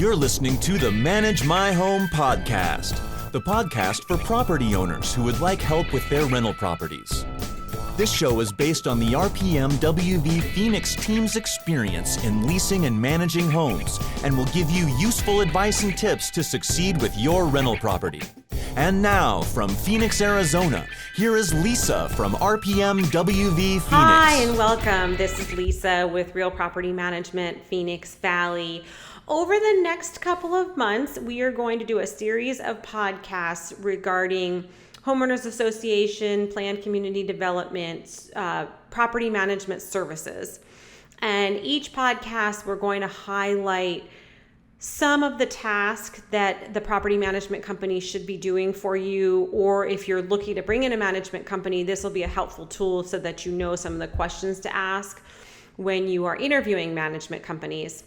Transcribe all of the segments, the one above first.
You're listening to the Manage My Home podcast, the podcast for property owners who would like help with their rental properties. This show is based on the RPM WV Phoenix team's experience in leasing and managing homes and will give you useful advice and tips to succeed with your rental property. And now, from Phoenix, Arizona, here is Lisa from RPM WV Phoenix. Hi, and welcome. This is Lisa with Real Property Management, Phoenix Valley. Over the next couple of months, we are going to do a series of podcasts regarding homeowners association, planned community development, property management services. And each podcast, we're going to highlight some of the tasks that the property management company should be doing for you, or if you're looking to bring in a management company, this will be a helpful tool so that you know some of the questions to ask when you are interviewing management companies.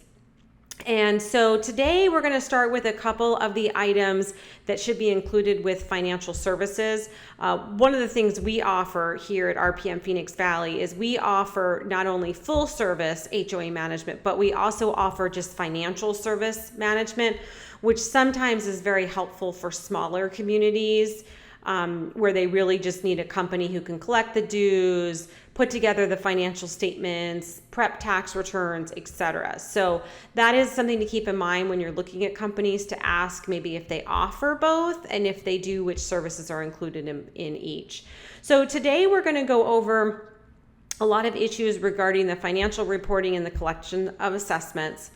And so today we're going to start with a couple of the items that should be included with financial services. One of the things we offer here at RPM Phoenix Valley is we offer not only full service HOA management, but we also offer just financial service management, which sometimes is very helpful for smaller communities where they really just need a company who can collect the dues, put together the financial statements, prep tax returns, etc. So that is something to keep in mind when you're looking at companies, to ask maybe if they offer both, and if they do, which services are included in each. So today we're going to go over a lot of issues regarding the financial reporting and the collection of assessments.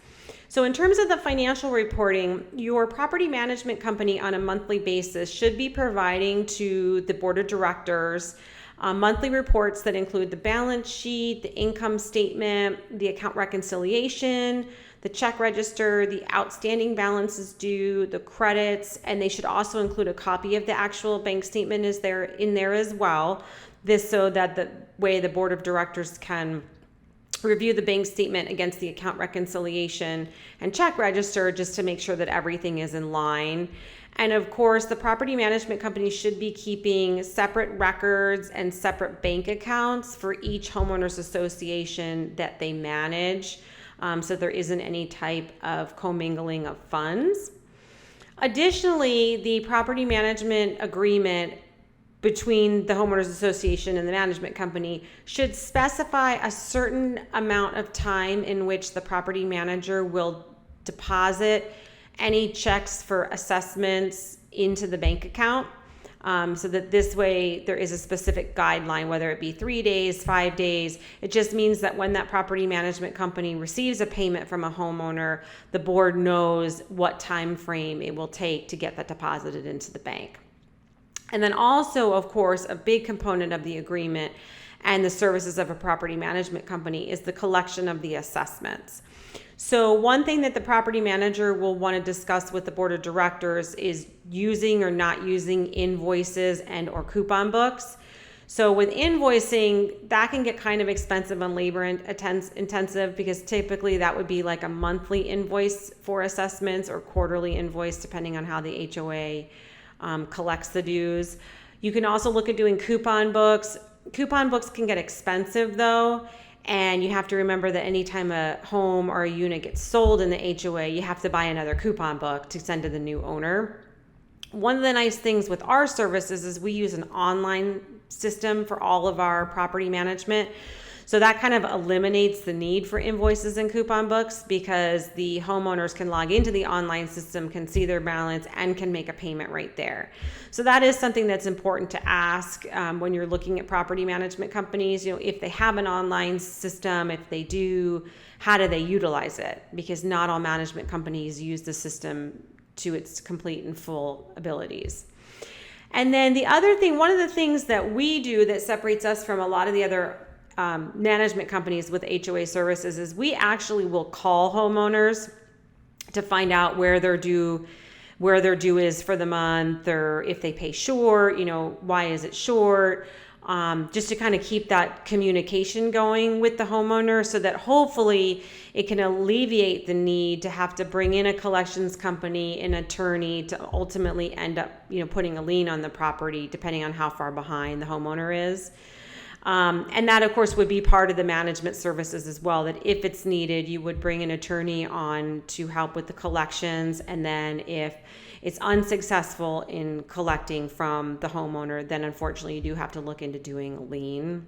So in terms of the financial reporting, your property management company on a monthly basis should be providing to the board of directors monthly reports that include the balance sheet, the income statement, the account reconciliation, the check register, the outstanding balances due, the credits, and they should also include a copy of the actual bank statement in there as well. This so that the way the board of directors can review the bank statement against the account reconciliation and check register, just to make sure that everything is in line. And of course, the property management company should be keeping separate records and separate bank accounts for each homeowners association that they manage, so there isn't any type of commingling of funds. Additionally, the property management agreement between the homeowners association and the management company should specify a certain amount of time in which the property manager will deposit any checks for assessments into the bank account, so that this way there is a specific guideline, whether it be 3 days, 5 days. It just means that when that property management company receives a payment from a homeowner, the board knows what time frame it will take to get that deposited into the bank. And then also, of course, a big component of the agreement and the services of a property management company is the collection of the assessments. So one thing that the property manager will want to discuss with the board of directors is using or not using invoices and or coupon books. So with invoicing, that can get kind of expensive and labor intensive, because typically that would be like a monthly invoice for assessments or quarterly invoice, depending on how the HOA collects the dues. You can also look at doing coupon books. Coupon books can get expensive though, and you have to remember that anytime a home or a unit gets sold in the HOA, you have to buy another coupon book to send to the new owner. One of the nice things with our services is we use an online system for all of our property management. So that kind of eliminates the need for invoices and coupon books, because the homeowners can log into the online system, can see their balance, and can make a payment right there. So that is something that's important to ask when you're looking at property management companies. You know, if they have an online system, if they do, how do they utilize it? Because not all management companies use the system to its complete and full abilities. And then the other thing, one of the things that we do that separates us from a lot of the other management companies with HOA services is we actually will call homeowners to find out where their due is for the month, or if they pay short, why is it short, just to kind of keep that communication going with the homeowner, so that hopefully it can alleviate the need to have to bring in a collections company, an attorney, to ultimately end up putting a lien on the property, depending on how far behind the homeowner is. And that, of course, would be part of the management services as well, that if it's needed, you would bring an attorney on to help with the collections. And then if it's unsuccessful in collecting from the homeowner, then unfortunately you do have to look into doing a lien.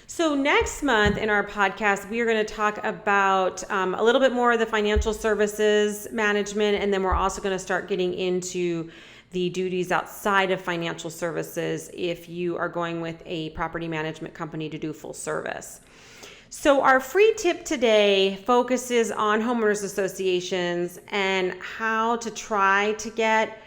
So next month in our podcast, we are going to talk about a little bit more of the financial services management, and then we're also going to start getting into the duties outside of financial services if you are going with a property management company to do full service. So our free tip today focuses on homeowners associations and how to try to get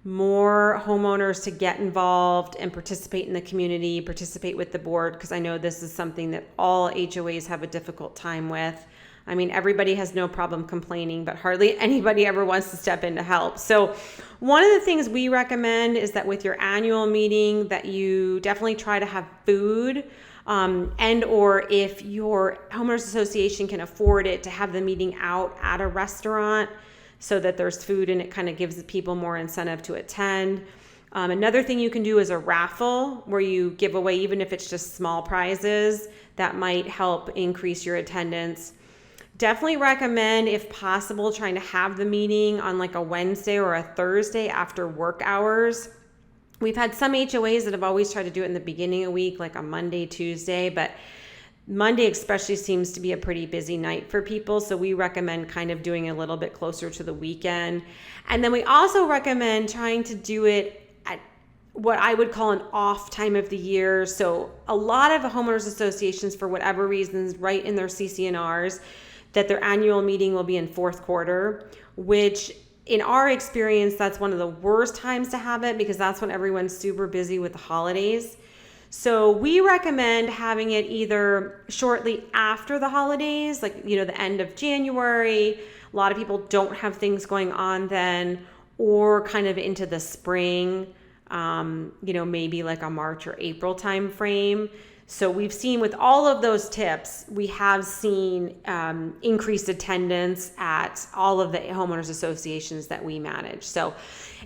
more homeowners to get involved and participate in the community, participate with the board, because I know this is something that all HOAs have a difficult time with. I mean, everybody has no problem complaining, but hardly anybody ever wants to step in to help. So one of the things we recommend is that with your annual meeting that you definitely try to have food, and or if your homeowners association can afford it, to have the meeting out at a restaurant so that there's food and it kind of gives the people more incentive to attend. Another thing you can do is a raffle where you give away, even if it's just small prizes, that might help increase your attendance. Definitely recommend, if possible, trying to have the meeting on like a Wednesday or a Thursday after work hours. We've had some HOAs that have always tried to do it in the beginning of the week, like a Monday, Tuesday, but Monday especially seems to be a pretty busy night for people. So we recommend kind of doing it a little bit closer to the weekend. And then we also recommend trying to do it at what I would call an off time of the year. So a lot of homeowners associations, for whatever reasons, write in their CC&Rs that their annual meeting will be in fourth quarter, which in our experience, that's one of the worst times to have it because that's when everyone's super busy with the holidays. So we recommend having it either shortly after the holidays, like, the end of January. A lot of people don't have things going on then, or kind of into the spring, maybe like a March or April time frame. So we've seen with all of those tips, we have seen increased attendance at all of the homeowners associations that we manage. So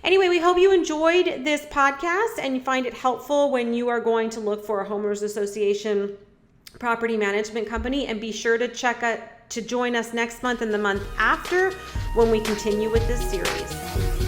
anyway, we hope you enjoyed this podcast and you find it helpful when you are going to look for a homeowners association property management company. And be sure to join us next month and the month after when we continue with this series.